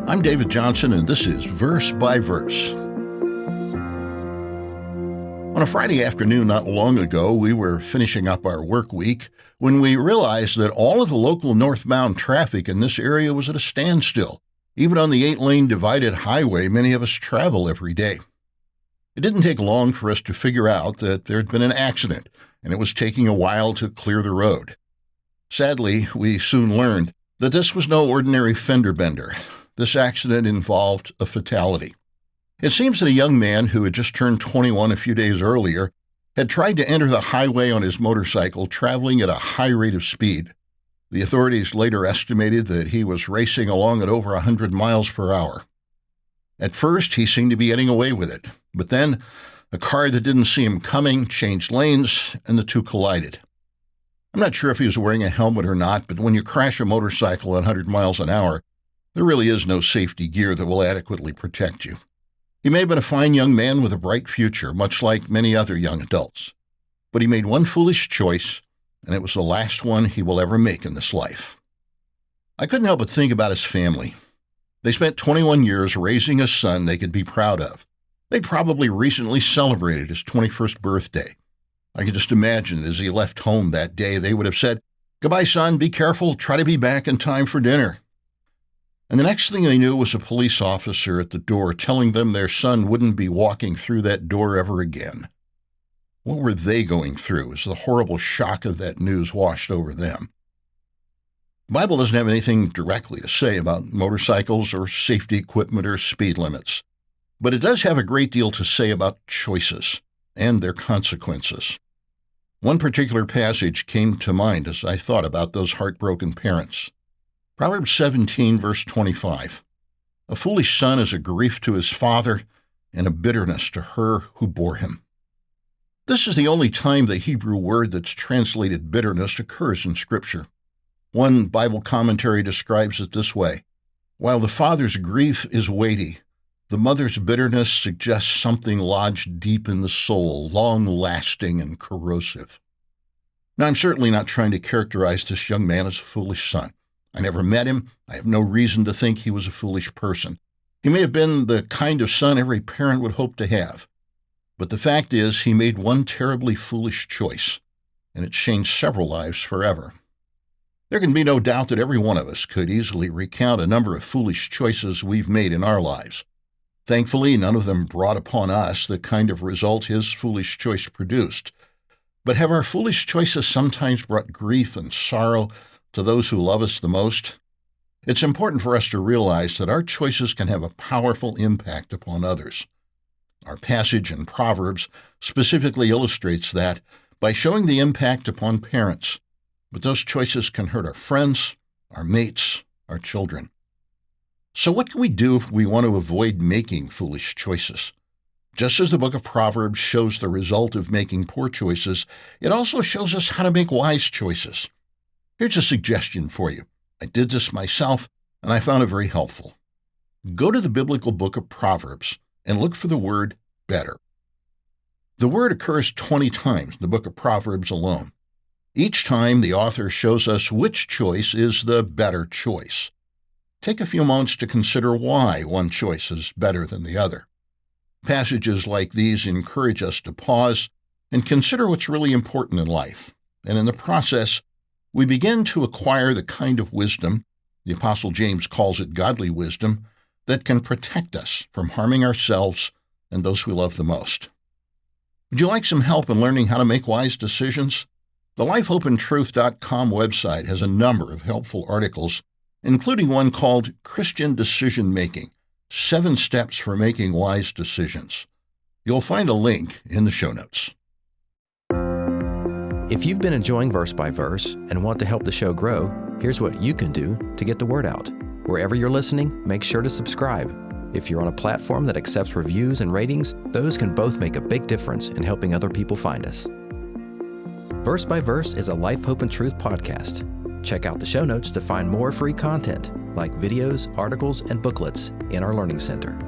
I'm David Johnson, and this is Verse by Verse. On a Friday afternoon not long ago, we were finishing up our work week when we realized that all of the local northbound traffic in this area was at a standstill, even on the 8-lane divided highway many of us travel every day. It didn't take long for us to figure out that there had been an accident, and it was taking a while to clear the road. Sadly, we soon learned that this was no ordinary fender bender. This accident involved a fatality. It seems that a young man who had just turned 21 a few days earlier had tried to enter the highway on his motorcycle, traveling at a high rate of speed. The authorities later estimated that he was racing along at over 100 miles per hour. At first, he seemed to be getting away with it, but then a car that didn't see him coming changed lanes, and the two collided. I'm not sure if he was wearing a helmet or not, but when you crash a motorcycle at 100 miles an hour, there really is no safety gear that will adequately protect you. He may have been a fine young man with a bright future, much like many other young adults. But he made one foolish choice, and it was the last one he will ever make in this life. I couldn't help but think about his family. They spent 21 years raising a son they could be proud of. They probably recently celebrated his 21st birthday. I could just imagine as he left home that day, they would have said, "Goodbye, son, be careful, try to be back in time for dinner." And the next thing they knew was a police officer at the door telling them their son wouldn't be walking through that door ever again. What were they going through as the horrible shock of that news washed over them? The Bible doesn't have anything directly to say about motorcycles or safety equipment or speed limits, but it does have a great deal to say about choices and their consequences. One particular passage came to mind as I thought about those heartbroken parents. Proverbs 17, verse 25. A foolish son is a grief to his father and a bitterness to her who bore him. This is the only time the Hebrew word that's translated bitterness occurs in Scripture. One Bible commentary describes it this way: while the father's grief is weighty, the mother's bitterness suggests something lodged deep in the soul, long-lasting and corrosive. Now, I'm certainly not trying to characterize this young man as a foolish son. I never met him. I have no reason to think he was a foolish person. He may have been the kind of son every parent would hope to have. But the fact is, he made one terribly foolish choice, and it changed several lives forever. There can be no doubt that every one of us could easily recount a number of foolish choices we've made in our lives. Thankfully, none of them brought upon us the kind of result his foolish choice produced. But have our foolish choices sometimes brought grief and sorrow to those who love us the most? It's important for us to realize that our choices can have a powerful impact upon others. Our passage in Proverbs specifically illustrates that by showing the impact upon parents, but those choices can hurt our friends, our mates, our children. So what can we do if we want to avoid making foolish choices? Just as the book of Proverbs shows the result of making poor choices, it also shows us how to make wise choices. Here's a suggestion for you. I did this myself, and I found it very helpful. Go to the biblical book of Proverbs and look for the word better. The word occurs 20 times in the book of Proverbs alone. Each time, the author shows us which choice is the better choice. Take a few moments to consider why one choice is better than the other. Passages like these encourage us to pause and consider what's really important in life, and in the process, we begin to acquire the kind of wisdom, the Apostle James calls it godly wisdom, that can protect us from harming ourselves and those we love the most. Would you like some help in learning how to make wise decisions? The lifehopeandtruth.com website has a number of helpful articles, including one called Christian Decision Making: 7 Steps for Making Wise Decisions. You'll find a link in the show notes. If you've been enjoying Verse by Verse and want to help the show grow, here's what you can do to get the word out. Wherever you're listening, make sure to subscribe. If you're on a platform that accepts reviews and ratings, those can both make a big difference in helping other people find us. Verse by Verse is a Life, Hope, and Truth podcast. Check out the show notes to find more free content, like videos, articles, and booklets in our Learning Center.